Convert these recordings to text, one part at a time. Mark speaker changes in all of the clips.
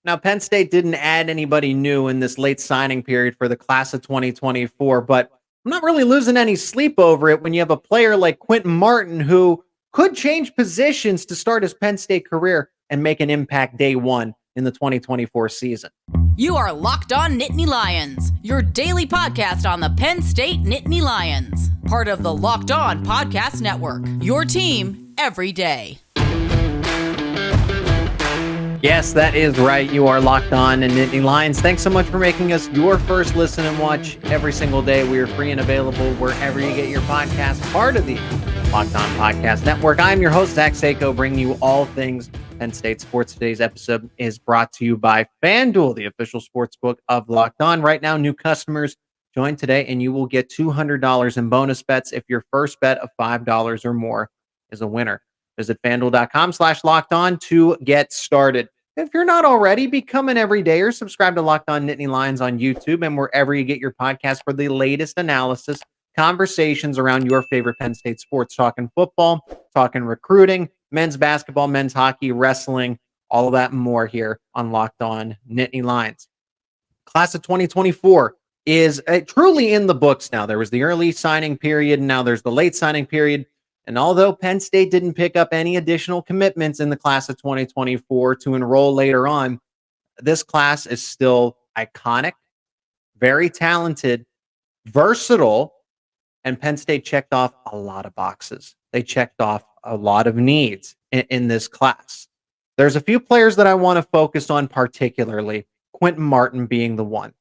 Speaker 1: Now, Penn State didn't add anybody new in this late signing period for the class of 2024, but I'm not really losing any sleep over it when you have a player like Quinton Martin who could change positions to start his Penn State career and make an impact day one in the 2024 season.
Speaker 2: You are Locked On Nittany Lions, your daily podcast on the Penn State Nittany Lions, part of the Locked On Podcast Network, your team every day.
Speaker 1: Yes, that is right. You are Locked On and Nittany Lions. Thanks so much for making us your first listen and watch every single day. We are free and available wherever you get your podcast, part of the Locked On Podcast Network. I'm your host, Zach Seyko, bringing you all things Penn State sports. Today's episode is brought to you by FanDuel, the official sports book of Locked On. Right now, new customers join today and you will get $200 in bonus bets if your first bet of $5 or more is a winner. Visit FanDuel.com/LockedOn to get started. If you're not already, become an everydayer. Subscribe to Locked On Nittany Lions on YouTube and wherever you get your podcast for the latest analysis, conversations around your favorite Penn State sports, talking football, talking recruiting, men's basketball, men's hockey, wrestling, all of that and more here on Locked On Nittany Lions. Class of 2024 is truly in the books now. There was the early signing period, and now there's the late signing period. And although Penn State didn't pick up any additional commitments in the class of 2024 to enroll later on, this class is still iconic, very talented, versatile, and Penn State checked off a lot of boxes. They checked off a lot of needs in this class. There's a few players that I want to focus on particularly, Quinton Martin being the one.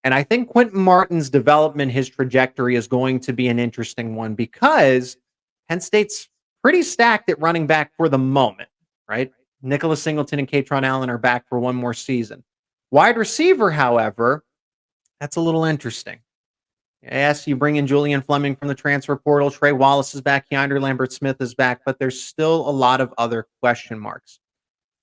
Speaker 1: And I think Quinton Martin's development, his trajectory is going to be an interesting one because Penn State's pretty stacked at running back for the moment, right? Nicholas Singleton and Katron Allen are back for one more season. Wide receiver, however, that's a little interesting. Yes, you bring in Julian Fleming from the transfer portal. Trey Wallace is back. Keandre Lambert-Smith is back, but there's still a lot of other question marks.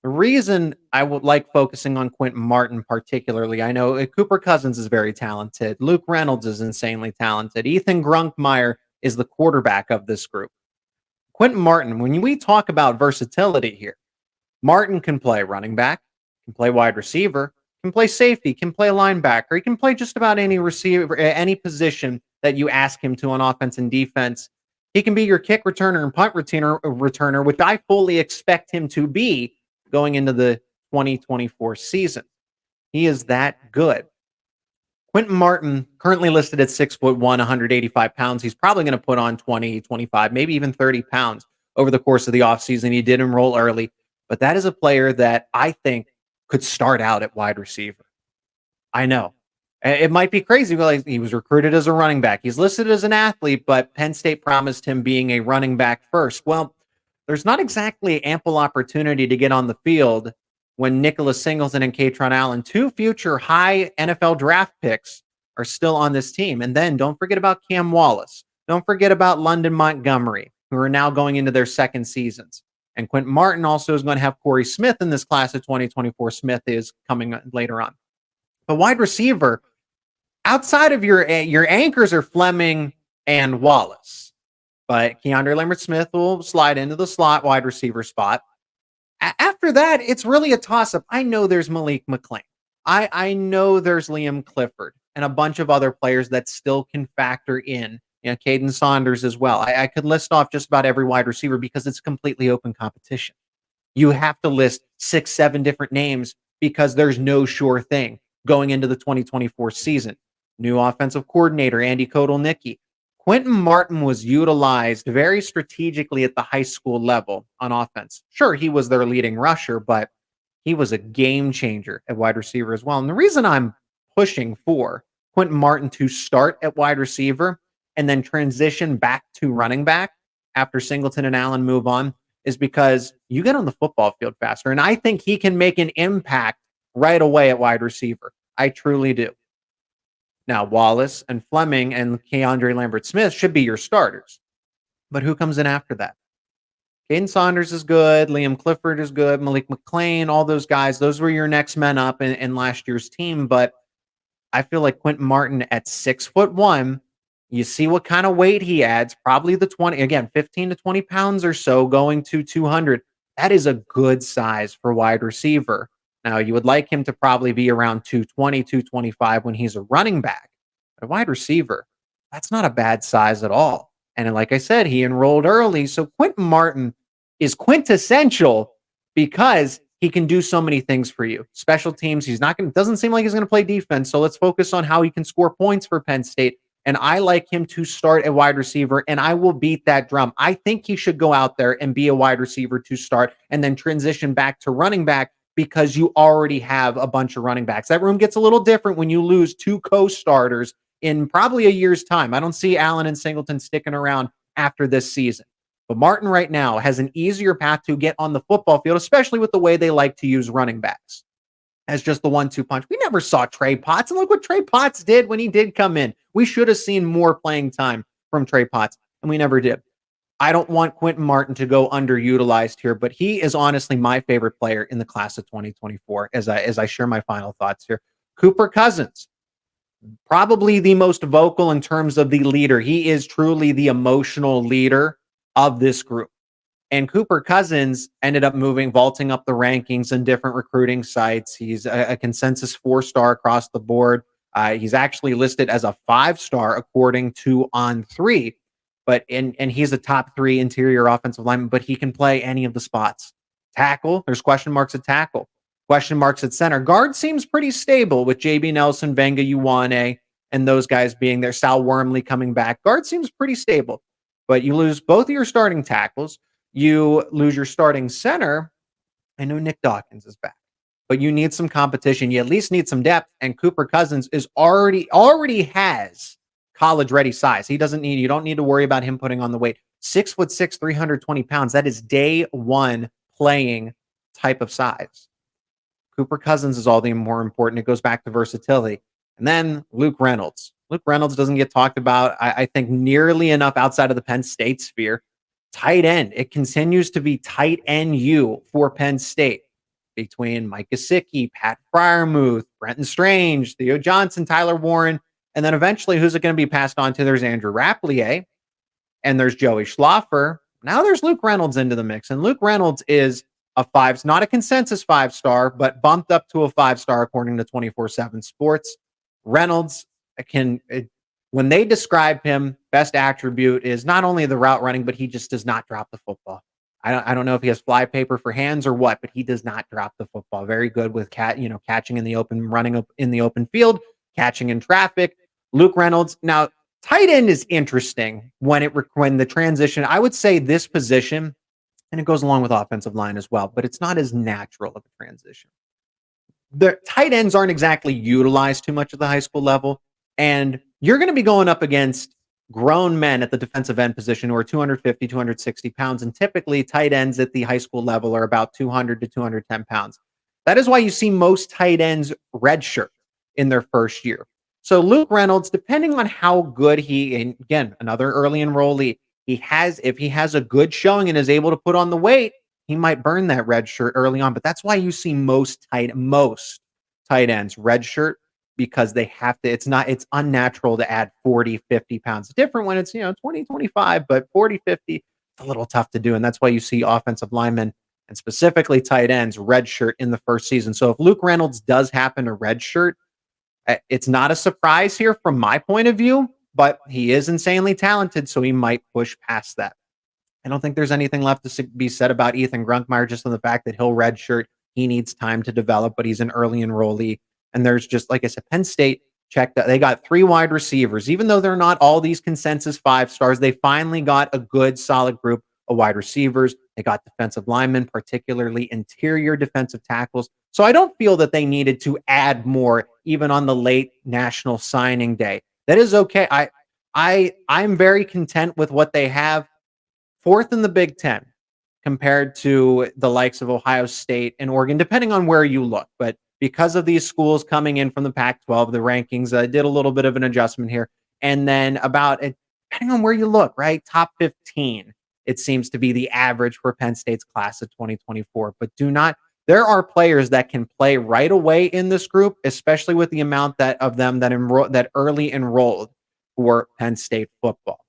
Speaker 1: The reason I would like focusing on Quinton Martin particularly, I know Cooper Cousins is very talented. Luke Reynolds is insanely talented. Ethan Grunkmeyer is the quarterback of this group. Quinton Martin, when we talk about versatility here, Martin can play running back, can play wide receiver, can play safety, can play linebacker. He can play just about any receiver, any position that you ask him to on offense and defense. He can be your kick returner and punt returner, which I fully expect him to be going into the 2024 season. He is that good. Quinton Martin, currently listed at 6'1", 185 pounds. He's probably going to put on 20, 25, maybe even 30 pounds over the course of the offseason. He did enroll early, but that is a player that I think could start out at wide receiver. I know. It might be crazy. Like he was recruited as a running back. He's listed as an athlete, but Penn State promised him being a running back first. Well, there's not exactly ample opportunity to get on the field when Nicholas Singleton and Katron Allen, two future high NFL draft picks, are still on this team. And then don't forget about Cam Wallace. Don't forget about London Montgomery, who are now going into their second seasons. And Quinton Martin also is going to have Corey Smith in this class of 2024. Smith is coming later on. But wide receiver, outside of your anchors are Fleming and Wallace. But Keandre Lambert-Smith will slide into the slot wide receiver spot. After that, it's really a toss-up. I know there's Malik McClain. I know there's Liam Clifford and a bunch of other players that still can factor in. Caden Saunders as well. I could list off just about every wide receiver because it's completely open competition. You have to list 6, 7 different names because there's no sure thing going into the 2024 season. New offensive coordinator, Andy Kotelnicki. Quinton Martin was utilized very strategically at the high school level on offense. Sure, he was their leading rusher, but he was a game changer at wide receiver as well. And the reason I'm pushing for Quinton Martin to start at wide receiver and then transition back to running back after Singleton and Allen move on is because you get on the football field faster. And I think he can make an impact right away at wide receiver. I truly do. Now, Wallace and Fleming and Keandre Lambert-Smith should be your starters. But who comes in after that? Caden Saunders is good. Liam Clifford is good. Malik McClain, all those guys. Those were your next men up in last year's team. But I feel like Quinton Martin at 6'1", you see what kind of weight he adds. Probably the 15 to 20 pounds or so going to 200. That is a good size for wide receiver. Now, you would like him to probably be around 220, 225 when he's a running back. A wide receiver, that's not a bad size at all. And like I said, he enrolled early. So Quinton Martin is quintessential because he can do so many things for you. Special teams, doesn't seem like he's going to play defense. So let's focus on how he can score points for Penn State. And I like him to start at wide receiver, and I will beat that drum. I think he should go out there and be a wide receiver to start and then transition back to running back because you already have a bunch of running backs. That room gets a little different when you lose two co-starters in probably a year's time. I don't see Allen and Singleton sticking around after this season. But Martin right now has an easier path to get on the football field, especially with the way they like to use running backs as just the 1-2 punch. We never saw Trey Potts, and look what Trey Potts did when he did come in. We should have seen more playing time from Trey Potts, and we never did. I don't want Quinton Martin to go underutilized here, but he is honestly my favorite player in the class of 2024 as I share my final thoughts here. Cooper Cousins, probably the most vocal in terms of the leader. He is truly the emotional leader of this group. And Cooper Cousins ended up vaulting up the rankings in different recruiting sites. He's a consensus 4-star across the board. He's actually listed as a 5-star according to On3. And he's a top 3 interior offensive lineman, but he can play any of the spots. Tackle, there's question marks at tackle. Question marks at center. Guard seems pretty stable with JB Nelson, Venga Uwane, and those guys being there. Sal Wormley coming back. Guard seems pretty stable. But you lose both of your starting tackles. You lose your starting center. I know Nick Dawkins is back, but you need some competition. You at least need some depth. And Cooper Cousins is already has college-ready size. You don't need to worry about him putting on the weight. 6'6", 320 pounds. That is day one playing type of size. Cooper Cousins is all the more important. It goes back to versatility. And then Luke Reynolds. Luke Reynolds doesn't get talked about, I think, nearly enough outside of the Penn State sphere. Tight end. It continues to be tight end for Penn State between Mike Gesicki, Pat Freiermuth, Brenton Strange, Theo Johnson, Tyler Warren, and then eventually who's it going to be passed on to? There's Andrew Rapplier, and there's Joey Schlaffer. Now there's Luke Reynolds into the mix, and Luke Reynolds is a 5, not a consensus 5-star, but bumped up to a 5-star according to 24/7 Sports. Reynolds when they describe him, best attribute is not only the route running, but he just does not drop the football. I don't know if he has fly paper for hands or what, but he does not drop the football. Very good with catching in the open, running up in the open field, catching in traffic. Luke Reynolds. Now, tight end is interesting when the transition. I would say this position, and it goes along with offensive line as well, but it's not as natural of a transition. The tight ends aren't exactly utilized too much at the high school level, and you're going to be going up against grown men at the defensive end position who are 250, 260 pounds, and typically tight ends at the high school level are about 200 to 210 pounds. That is why you see most tight ends redshirt in their first year. So Luke Reynolds, depending on how good and again, another early enrollee, if he has a good showing and is able to put on the weight, he might burn that red shirt early on. But that's why you see most tight ends red shirt, because they have to. It's unnatural to add 40, 50 pounds. It's different when it's 20, 25, but 40, 50, it's a little tough to do. And that's why you see offensive linemen and specifically tight ends red shirt in the first season. So if Luke Reynolds does happen to red shirt, it's not a surprise here from my point of view, but he is insanely talented, so he might push past that. I don't think there's anything left to be said about Ethan Grunkmeyer, just on the fact that he'll redshirt. He needs time to develop, but he's an early enrollee. And there's just, like I said, Penn State checked out. They got 3 wide receivers. Even though they're not all these consensus 5-stars, they finally got a good, solid group of wide receivers. They got defensive linemen, particularly interior defensive tackles. So I don't feel that they needed to add more, even on the late national signing day. That is okay. I'm very content with what they have. 4th in the Big Ten compared to the likes of Ohio State and Oregon, depending on where you look. But because of these schools coming in from the Pac-12, the rankings did a little bit of an adjustment here. And then depending on where you look, right? Top 15, it seems to be the average for Penn State's class of 2024. But there are players that can play right away in this group, especially with the amount of them that early enrolled for Penn State football.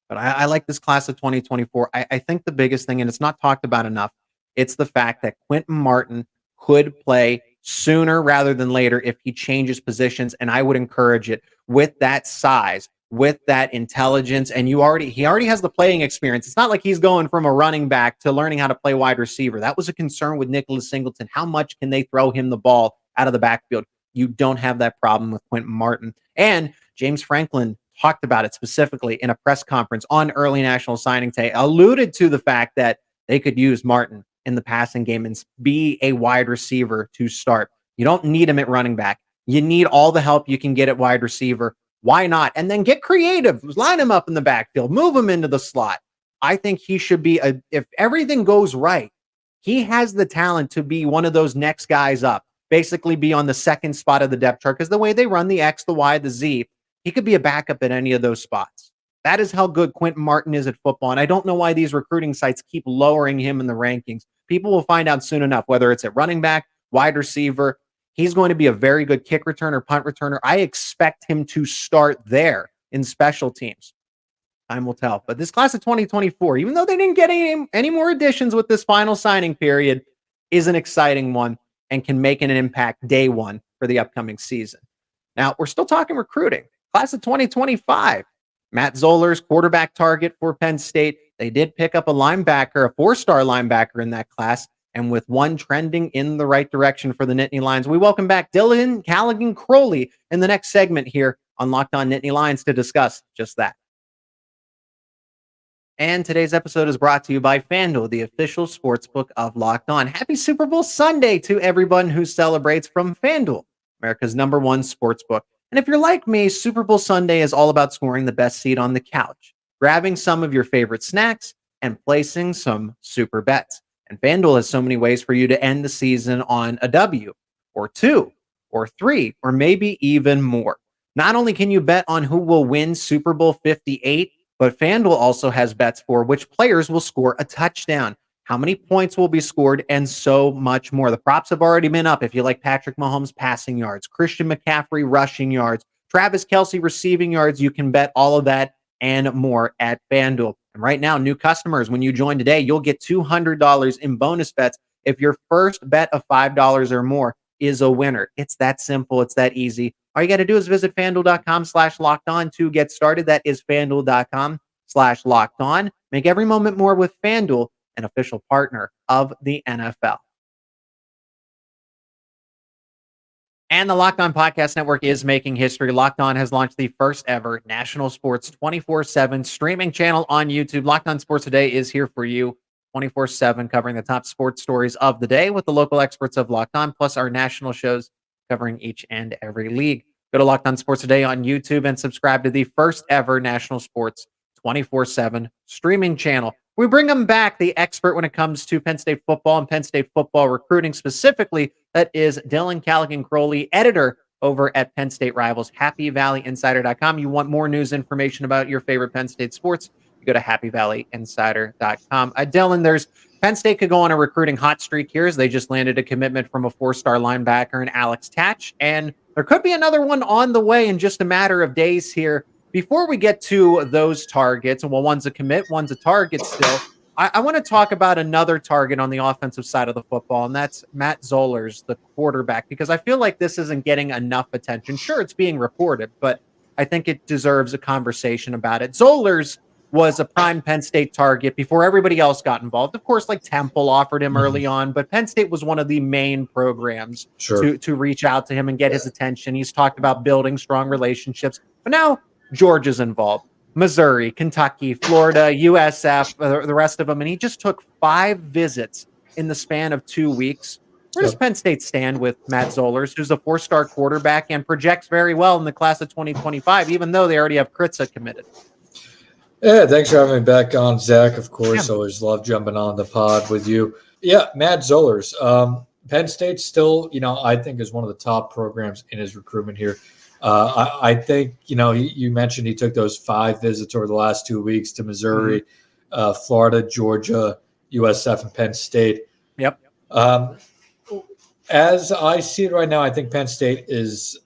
Speaker 1: But I like this class of 2024. I think the biggest thing, and it's not talked about enough, it's the fact that Quinton Martin could play sooner rather than later if he changes positions, and I would encourage it with that size, with that intelligence, and he already has the playing experience. It's not like he's going from a running back to learning how to play wide receiver. That was a concern with Nicholas Singleton. How much can they throw him the ball out of the backfield? You don't have that problem with Quinton Martin. And James Franklin talked about it specifically in a press conference on early National Signing Day, alluded to the fact that they could use Martin in the passing game and be a wide receiver to start. You don't need him at running back. You need all the help you can get at wide receiver. Why not? And then get creative. Line him up in the backfield. Move him into the slot. I think he should be, if everything goes right, he has the talent to be one of those next guys up. Basically be on the second spot of the depth chart, because the way they run the X, the Y, the Z, he could be a backup at any of those spots. That is how good Quinton Martin is at football. And I don't know why these recruiting sites keep lowering him in the rankings. People will find out soon enough, whether it's at running back, wide receiver. He's going to be a very good kick returner, punt returner. I expect him to start there in special teams. Time will tell. But this class of 2024, even though they didn't get any more additions with this final signing period, is an exciting one and can make an impact day one for the upcoming season. Now, we're still talking recruiting. Class of 2025. Matt Zollers, quarterback target for Penn State. They did pick up a linebacker, a 4-star linebacker in that class, and with one trending in the right direction for the Nittany Lions. We welcome back Dylan Callaghan-Croley in the next segment here on Locked On Nittany Lions to discuss just that. And today's episode is brought to you by FanDuel, the official sportsbook of Locked On. Happy Super Bowl Sunday to everyone who celebrates from FanDuel, America's #1 sportsbook. And if you're like me, Super Bowl Sunday is all about scoring the best seat on the couch, grabbing some of your favorite snacks, and placing some super bets. And FanDuel has so many ways for you to end the season on a W, or 2, or 3, or maybe even more. Not only can you bet on who will win Super Bowl 58, but FanDuel also has bets for which players will score a touchdown, how many points will be scored, and so much more. The props have already been up if you like Patrick Mahomes passing yards, Christian McCaffrey rushing yards, Travis Kelce receiving yards. You can bet all of that and more at FanDuel. And right now, new customers, when you join today, you'll get $200 in bonus bets if your first bet of $5 or more is a winner. It's that simple. It's that easy. All you got to do is visit FanDuel.com/lockedon to get started. That is FanDuel.com/lockedon. Make every moment more with FanDuel, an official partner of the NFL. And the Locked On Podcast Network is making history. Locked On has launched the first ever national sports 24/7 streaming channel on YouTube. Locked On Sports Today is here for you 24/7, covering the top sports stories of the day with the local experts of Locked On, plus our national shows covering each and every league. Go to Locked On Sports Today on YouTube and subscribe to the first ever national sports 24/7 streaming channel. We bring them back, the expert when it comes to Penn State football and Penn State football recruiting specifically. That is Dylan Callaghan-Croley, editor over at Penn State Rivals, HappyValleyInsider.com. You want more news information about your favorite Penn State sports, you go to HappyValleyInsider.com. Dylan, Penn State could go on a recruiting hot streak here as they just landed a commitment from a 4-star linebacker in Alex Tatsch, and there could be another one on the way in just a matter of days here. Before we get to those targets, well, one's a commit, one's a target still, I want to talk about another target on the offensive side of the football, and that's Matt Zollers, the quarterback, because I feel like this isn't getting enough attention. Sure, it's being reported, but I think it deserves a conversation about it. Zollers was a prime Penn State target before everybody else got involved. Of course, like Temple offered him early on, but Penn State was one of the main programs to reach out to him and get his attention. He's talked about building strong relationships, but now Georgia's involved. Missouri, Kentucky, Florida, USF, the rest of them. And he just took 5 visits in the span of 2 weeks. Where does Penn State stand with Matt Zollers, who's a 4-star quarterback and projects very well in the class of 2025, even though they already have Kritza committed?
Speaker 3: Yeah, thanks for having me back on, Zach. Of course, always love jumping on the pod with you. Yeah, Matt Zollers. Penn State still, I think is one of the top programs in his recruitment here. I think, you mentioned he took those 5 visits over the last 2 weeks to Missouri, Florida, Georgia, USF, and Penn State.
Speaker 1: Yep.
Speaker 3: As I see it right now, I think Penn State is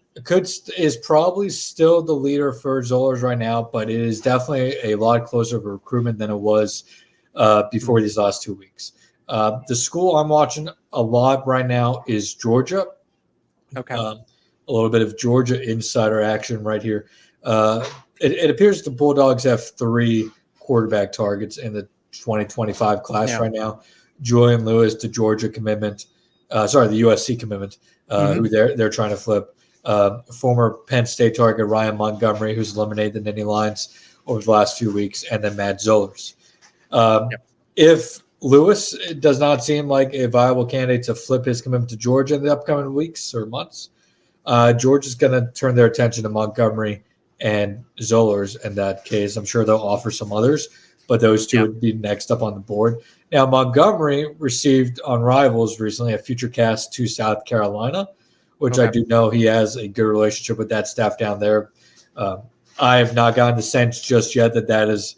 Speaker 3: probably still the leader for Zollers right now, but it is definitely a lot closer of a recruitment than it was before these last 2 weeks. The school I'm watching a lot right now is Georgia.
Speaker 1: Okay.
Speaker 3: A little bit of Georgia insider action right here. It appears the Bulldogs have 3 quarterback targets in the 2025 class right now. Julian Lewis, the Georgia commitment, the USC commitment, who they're trying to flip. Former Penn State target Ryan Montgomery, who's eliminated the Nittany Lions over the last few weeks, and then Matt Zollers. If Lewis does not seem like a viable candidate to flip his commitment to Georgia in the upcoming weeks or months, Georgia's going to turn their attention to Montgomery and Zollers in that case. I'm sure they'll offer some others, but those two would be next up on the board. Now, Montgomery received on Rivals recently a future cast to South Carolina, which I do know he has a good relationship with that staff down there. I have not gotten the sense just yet that is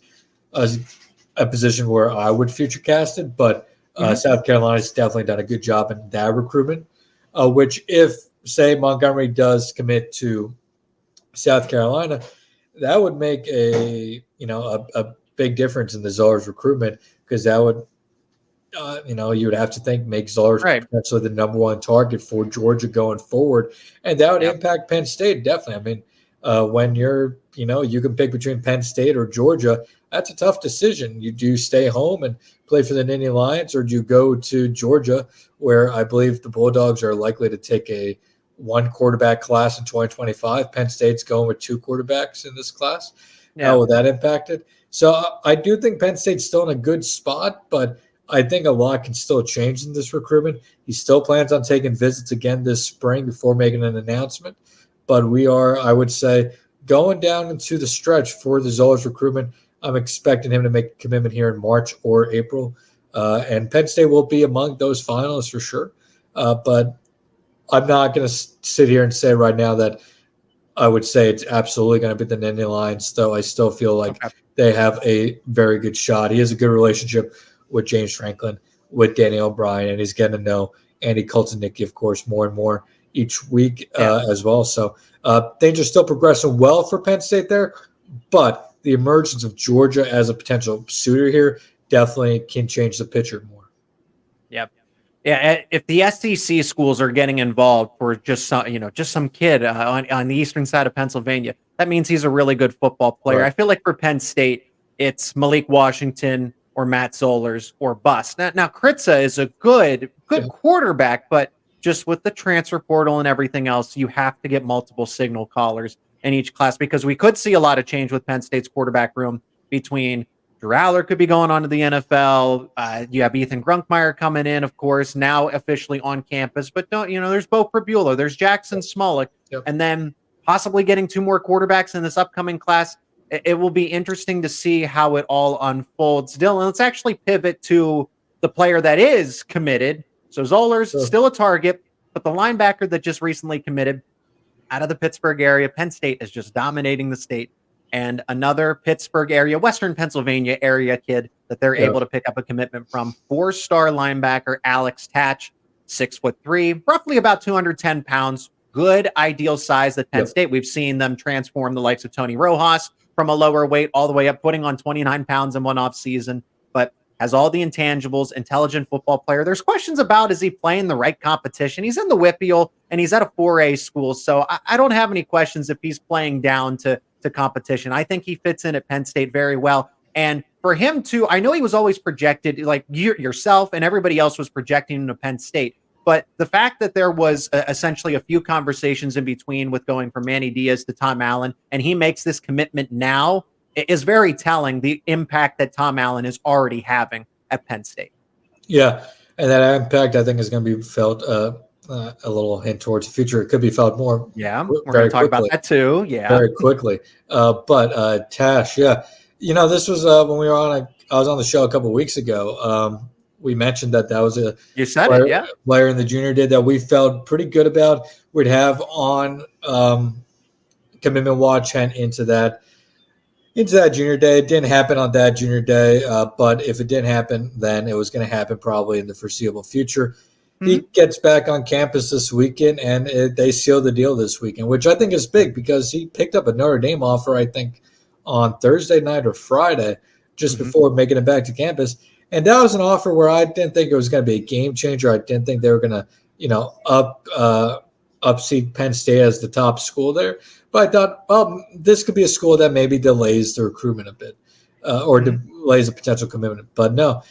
Speaker 3: a position where I would future cast it, but South Carolina's definitely done a good job in that recruitment, which if, say, Montgomery does commit to South Carolina, that would make a big difference in the Zollers recruitment, because that would, you would have to think make Zollers potentially the number 1 target for Georgia going forward, and that would impact Penn State definitely. I mean, when you're, you can pick between Penn State or Georgia, that's a tough decision. You do stay home and play for the Nittany Lions, or do you go to Georgia, where I believe the Bulldogs are likely to take a 1 quarterback class in 2025. Penn State's going with 2 quarterbacks in this class. How will that impact it? So I do think Penn State's still in a good spot, but I think a lot can still change in this recruitment. He still plans on taking visits again this spring before making an announcement. But we are, I would say, going down into the stretch for the Zollers recruitment. I'm expecting him to make a commitment here in March or April. And Penn State will be among those finalists for sure. But I'm not going to sit here and say right now that I would say it's absolutely going to be the Nittany Lions, though I still feel like they have a very good shot. He has a good relationship with James Franklin, with Danny O'Brien, and he's getting to know Andy Kultanicki, of course, more and more each week as well. So things are still progressing well for Penn State there, but the emergence of Georgia as a potential suitor here definitely can change the picture more.
Speaker 1: Yep. Yeah, if the SEC schools are getting involved for just some kid on the eastern side of Pennsylvania, that means he's a really good football player. Right. I feel like for Penn State, it's Malik Washington or Matt Zollers or bust. Now Kritza is a good quarterback, but just with the transfer portal and everything else, you have to get multiple signal callers in each class, because we could see a lot of change with Penn State's quarterback room between Drew Aller could be going on to the NFL. You have Ethan Grunkmeyer coming in, of course, now officially on campus. But there's Bo Prabula, there's Jackson Smolik, and then possibly getting 2 more quarterbacks in this upcoming class. It will be interesting to see how it all unfolds. Dylan, let's actually pivot to the player that is committed. So Zollers still a target, but the linebacker that just recently committed out of the Pittsburgh area, Penn State is just dominating the state. And another Pittsburgh area, Western Pennsylvania area kid that they're able to pick up a commitment from, 4-star linebacker Alex Tatsch, 6'3", roughly about 210 pounds. Good ideal size at Penn State. We've seen them transform the likes of Tony Rojas from a lower weight all the way up, putting on 29 pounds in one off season, but has all the intangibles, intelligent football player. There's questions about, is he playing the right competition? He's in the WPIAL and he's at a 4A school. So I don't have any questions if he's playing down to competition. I think he fits in at Penn State very well. And for him too, I know he was always projected, like yourself and everybody else was projecting him to Penn State. But the fact that there was essentially a few conversations in between with going from Manny Diaz to Tom Allen, and he makes this commitment now, is very telling, the impact that Tom Allen is already having at Penn State. Yeah,
Speaker 3: and that impact, I think, is going to be felt a little hint towards the future. It could be felt more.
Speaker 1: Yeah, we're going to talk about that too. Yeah,
Speaker 3: very quickly. But Tash, this was when we were I was on the show a couple of weeks ago. We mentioned that was a player in the junior day that we felt pretty good about. We'd have on commitment watch and into that junior day. It didn't happen on that junior day, but if it didn't happen, then it was going to happen probably in the foreseeable future. He gets back on campus this weekend, and they seal the deal this weekend, which I think is big because he picked up a Notre Dame offer, I think, on Thursday night or Friday, just before making it back to campus. And that was an offer where I didn't think it was going to be a game changer. I didn't think they were going to, upseat Penn State as the top school there. But I thought, well, this could be a school that maybe delays the recruitment a bit or delays a potential commitment. But no,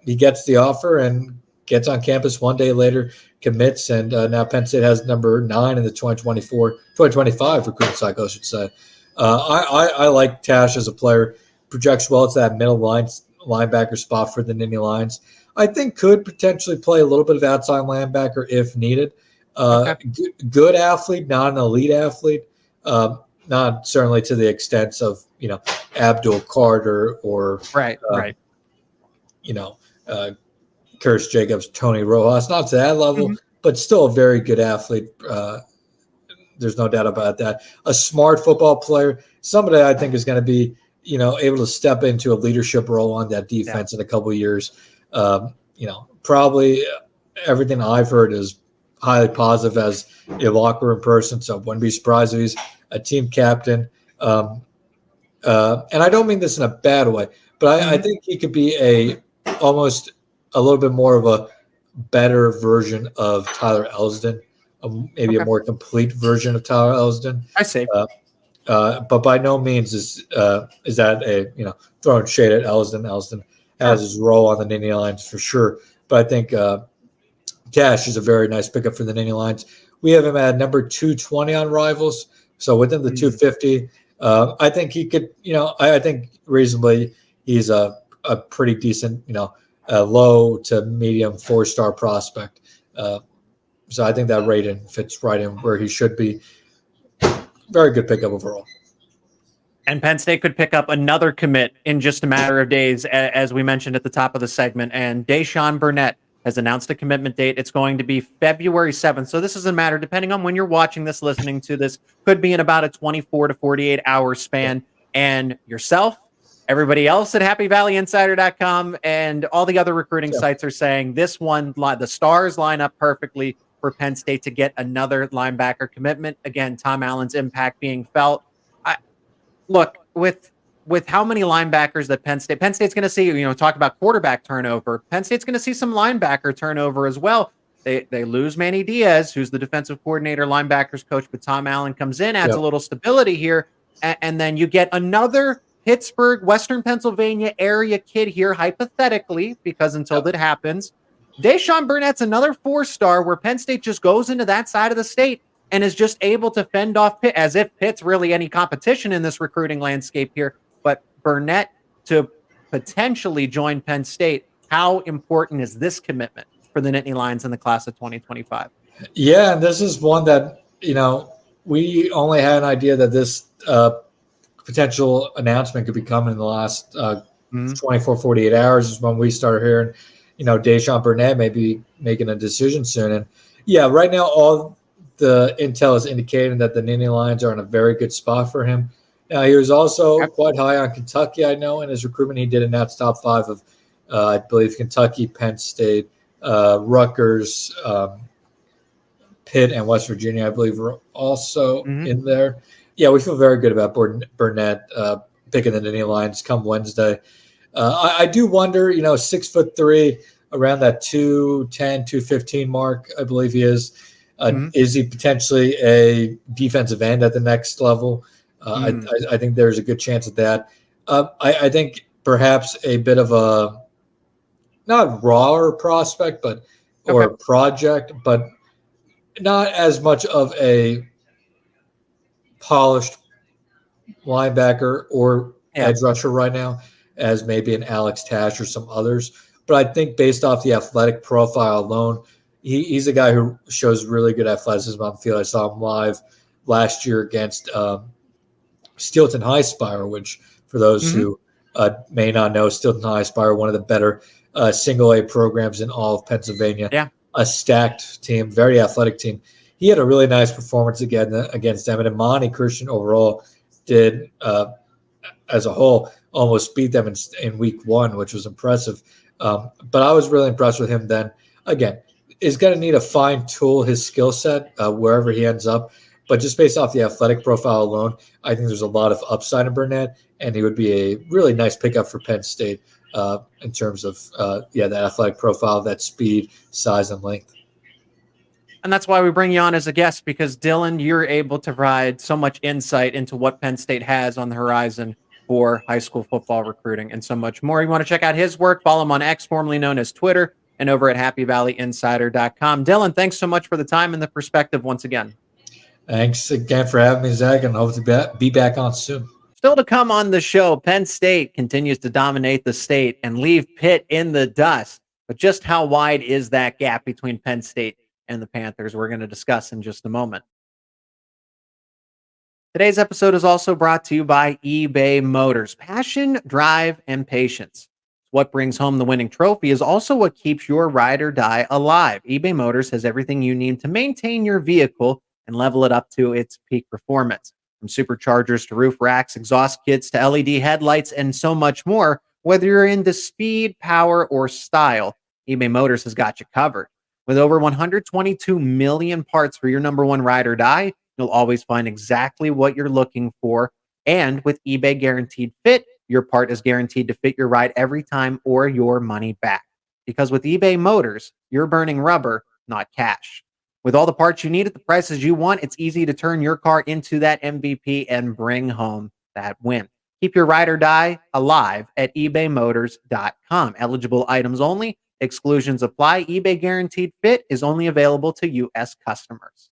Speaker 3: he gets the offer and gets on campus one day later, commits, and now Penn State has number 9 in the 2025 recruiting cycle, I should say. I like Tatsch as a player, projects well to that middle linebacker spot for the Nittany Lions. I think could potentially play a little bit of outside linebacker if needed. Good athlete, not an elite athlete, not certainly to the extent of Abdul Carter or Curtis Jacobs, Tony Rojas, not to that level, but still a very good athlete. There's no doubt about that. A smart football player, somebody I think is going to be able to step into a leadership role on that defense in a couple of years. Probably everything I've heard is highly positive as a locker room person, so I wouldn't be surprised if he's a team captain. And I don't mean this in a bad way, but I think he could be almost a little bit more of a better version of Tyler Elsdon, maybe a more complete version of Tyler Elsdon.
Speaker 1: I see.
Speaker 3: But by no means is that throwing shade at Elsdon. Elsdon has his role on the Nittany Lions for sure. But I think Tatsch is a very nice pickup for the Nittany Lions. We have him at number 220 on Rivals, so within the 250. I think he could, I think reasonably he's a pretty decent, low to medium 4-star prospect. So I think that rating fits right in where he should be. Very good pickup overall.
Speaker 1: And Penn State could pick up another commit in just a matter of days, as we mentioned at the top of the segment. And Dayshaun Burnett has announced a commitment date. It's going to be February 7th. So this is a matter, depending on when you're watching this, listening to this, could be in about a 24 to 48 hour span. And yourself, everybody else at HappyValleyInsider.com, and all the other recruiting sites are saying this one, the stars line up perfectly for Penn State to get another linebacker commitment. Again, Tom Allen's impact being felt. Look, with how many linebackers that Penn State's going to see, talk about quarterback turnover. Penn State's going to see some linebacker turnover as well. They lose Manny Diaz, who's the defensive coordinator, linebackers coach, but Tom Allen comes in, adds a little stability here, and then you get another Pittsburgh, Western Pennsylvania area kid here, hypothetically, because until that happens, Dayshaun Burnett's another 4-star where Penn State just goes into that side of the state and is just able to fend off Pitt, as if Pitt's really any competition in this recruiting landscape here. But Burnett to potentially join Penn State, how important is this commitment for the Nittany Lions in the class of 2025?
Speaker 3: Yeah, and this is one that, we only had an idea that this potential announcement could be coming in the last 24, 48 hours is when we started hearing, Dayshaun Burnett may be making a decision soon. And yeah, right now all the intel is indicating that the Nittany Lions are in a very good spot for him. Now, he was also quite high on Kentucky, I know, in his recruitment. He did announce top 5 of, I believe, Kentucky, Penn State, Rutgers, Pitt, and West Virginia, I believe, were also in there. Yeah, we feel very good about Burnett picking the Nittany Lions come Wednesday. I do wonder, 6'3", around that 210, 215 mark, I believe he is. Is he potentially a defensive end at the next level? I think there's a good chance of that. I think perhaps a bit of a not rawer prospect, or project, but not as much of a polished linebacker or edge rusher right now as maybe an Alex Tatsch or some others. But I think based off the athletic profile alone, he's a guy who shows really good athleticism on the field. I saw him live last year against Steelton High Spire, which for those who may not know, Steelton High Spire, one of the better single-A programs in all of Pennsylvania. Yeah. A stacked team, very athletic team. He had a really nice performance again against them. And Imani Christian overall did, as a whole, almost beat them in week 1, which was impressive. But I was really impressed with him then. Again, is going to need to fine-tool his skill set wherever he ends up. But just based off the athletic profile alone, I think there's a lot of upside in Burnett, and he would be a really nice pickup for Penn State. in terms of the athletic profile, that speed, size, and length.
Speaker 1: And that's why we bring you on as a guest, because Dylan, you're able to provide so much insight into what Penn State has on the horizon for high school football recruiting and so much more. You want to check out his work, follow him on X, formerly known as Twitter, and over at happyvalleyinsider.com. Dylan, thanks so much for the time and the perspective once again.
Speaker 3: Thanks again for having me, Zach, and hope to be back on soon.
Speaker 1: Still to come on the show, Penn State continues to dominate the state and leave Pitt in the dust. But just how wide is that gap between Penn State and the Panthers? We're going to discuss in just a moment. Today's episode is also brought to you by eBay Motors. Passion, drive, and patience. What brings home the winning trophy is also what keeps your ride or die alive. eBay Motors has everything you need to maintain your vehicle and level it up to its peak performance. From superchargers to roof racks, exhaust kits to LED headlights, and so much more. Whether you're into speed, power, or style, eBay Motors has got you covered. With over 122 million parts for your number one ride or die, you'll always find exactly what you're looking for. And with eBay Guaranteed Fit, your part is guaranteed to fit your ride every time or your money back. Because with eBay Motors, you're burning rubber, not cash. With all the parts you need at the prices you want, it's easy to turn your car into that MVP and bring home that win. Keep your ride or die alive at ebaymotors.com. Eligible items only. Exclusions apply. eBay Guaranteed Fit is only available to U.S. customers.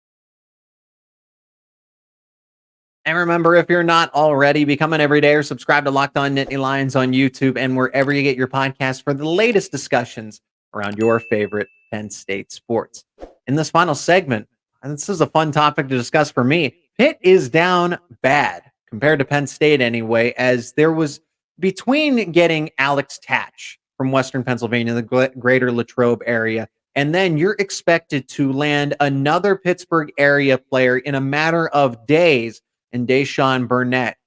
Speaker 1: And remember, if you're not already, become an everydayer. Subscribe to Locked On Nittany Lions on YouTube and wherever you get your podcasts for the latest discussions around your favorite Penn State sports. In this final segment, and this is a fun topic to discuss for me, Pitt is down bad compared to Penn State anyway, as there was between getting Alex Tatsch from Western Pennsylvania, the greater Latrobe area, and then you're expected to land another Pittsburgh area player in a matter of days in Dayshaun Burnett.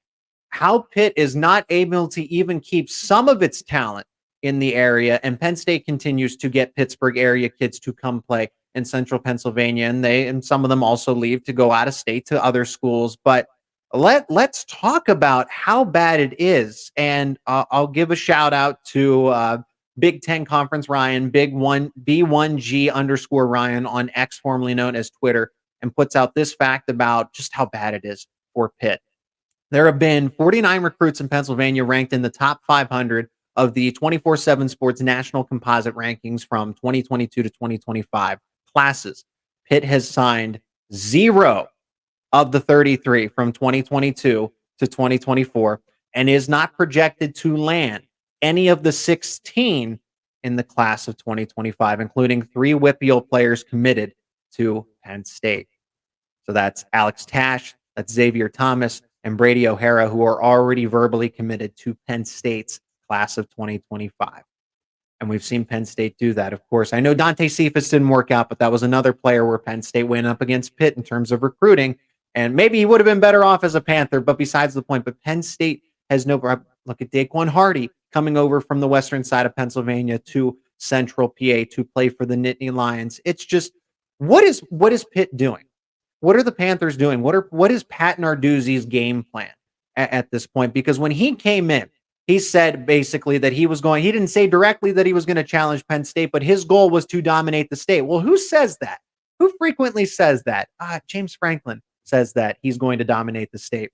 Speaker 1: How Pitt is not able to even keep some of its talent in the area, and Penn State continues to get Pittsburgh area kids to come play in central Pennsylvania, and some of them also leave to go out of state to other schools. But let's talk about how bad it is, and I'll give a shout out to Big Ten Conference Ryan, B1G_ Ryan on X, formerly known as Twitter, and puts out this fact about just how bad it is for Pitt. There have been 49 recruits in Pennsylvania ranked in the top 500 of the 24/7 Sports National Composite Rankings from 2022 to 2025 classes. Pitt has signed 0 of the 33 from 2022 to 2024 and is not projected to land any of the 16 in the class of 2025, including 3 WPIAL players committed to Penn State. So that's Alex Tatsch, that's Xavier Thomas, and Brady O'Hara, who are already verbally committed to Penn State's class of 2025. And we've seen Penn State do that, of course. I know Dante Cephas didn't work out, but that was another player where Penn State went up against Pitt in terms of recruiting. And maybe he would have been better off as a Panther, but besides the point. But Penn State has no... Look at Daquan Hardy coming over from the western side of Pennsylvania to central PA to play for the Nittany Lions. It's just, what is Pitt doing? What are the Panthers doing? What is Pat Narduzzi's game plan at this point? Because when he came in, he said basically that he didn't say directly that he was going to challenge Penn State, but his goal was to dominate the state. Well, who says that? Who frequently says that? James Franklin says that he's going to dominate the state.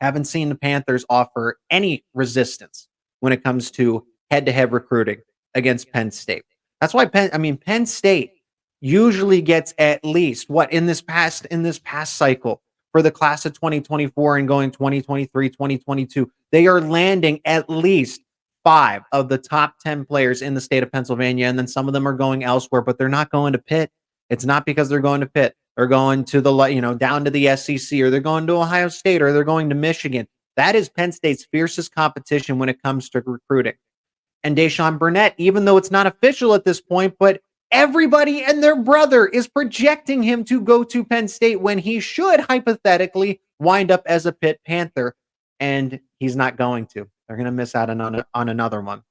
Speaker 1: Haven't seen the Panthers offer any resistance when it comes to head-to-head recruiting against Penn State. That's why Penn State usually gets at least in this past cycle for the class of 2024 and going 2023, 2022, they are landing at least 5 of the top 10 players in the state of Pennsylvania, and then some of them are going elsewhere, but they're not going to Pitt. It's not because they're going to Pitt. They're going to down to the SEC, or they're going to Ohio State, or they're going to Michigan. That is Penn State's fiercest competition when it comes to recruiting. And Dayshaun Burnett, even though it's not official at this point, but everybody and their brother is projecting him to go to Penn State when he should hypothetically wind up as a Pitt Panther, and he's not going to. They're going to miss out on another one.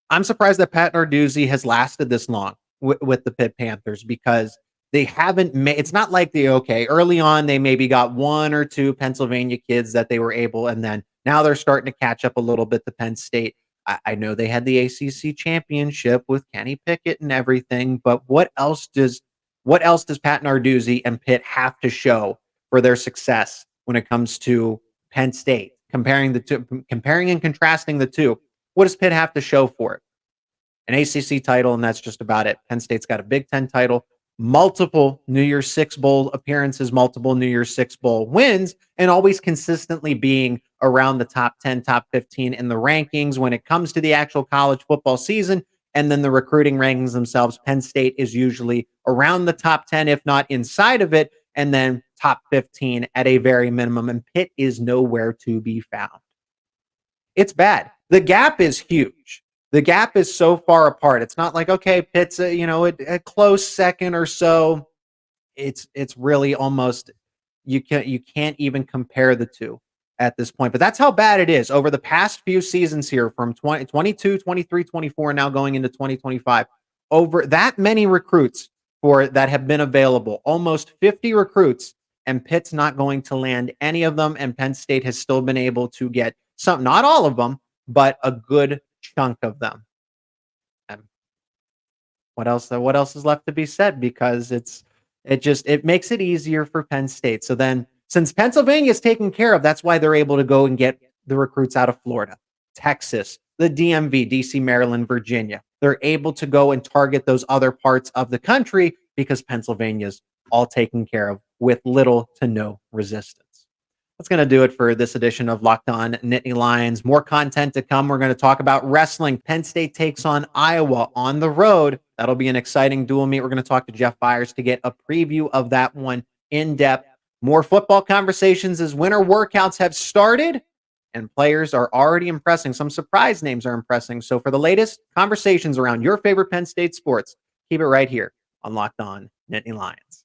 Speaker 1: I'm surprised that Pat Narduzzi has lasted this long with the Pitt Panthers, because they haven't made, it's not like early on they maybe got 1 or 2 Pennsylvania kids that they were able, and then now they're starting to catch up a little bit to Penn State. I know they had the ACC championship with Kenny Pickett and everything, but what else does Pat Narduzzi and Pitt have to show for their success when it comes to Penn State? Comparing and contrasting the two, what does Pitt have to show for it? An ACC title, and that's just about it. Penn State's got a Big Ten title, multiple New Year's Six Bowl appearances, multiple New Year's Six Bowl wins, and always consistently being around the top 10, top 15 in the rankings when it comes to the actual college football season. And then the recruiting rankings themselves, Penn State is usually around the top 10, if not inside of it, and then top 15 at a very minimum. And Pitt is nowhere to be found. It's bad. The gap is huge. The gap is so far apart. It's not like, okay, Pitt's a close second or so. It's really almost you can't even compare the two at this point. But that's how bad it is over the past few seasons here from 2022, 23, 24, now going into 2025. Over that many recruits that have been available, almost 50 recruits, and Pitt's not going to land any of them. And Penn State has still been able to get some, not all of them, but a good chunk of them. And what else is left to be said? Because it makes it easier for Penn State. So then, since Pennsylvania is taken care of, that's why they're able to go and get the recruits out of Florida, Texas, the DMV, DC, Maryland, Virginia. They're able to go and target those other parts of the country because Pennsylvania's all taken care of with little to no resistance. That's going to do it for this edition of Locked On Nittany Lions. More content to come. We're going to talk about wrestling. Penn State takes on Iowa on the road. That'll be an exciting dual meet. We're going to talk to Jeff Byers to get a preview of that one in depth. More football conversations as winter workouts have started and players are already impressing. Some surprise names are impressing. So for the latest conversations around your favorite Penn State sports, keep it right here on Locked On Nittany Lions.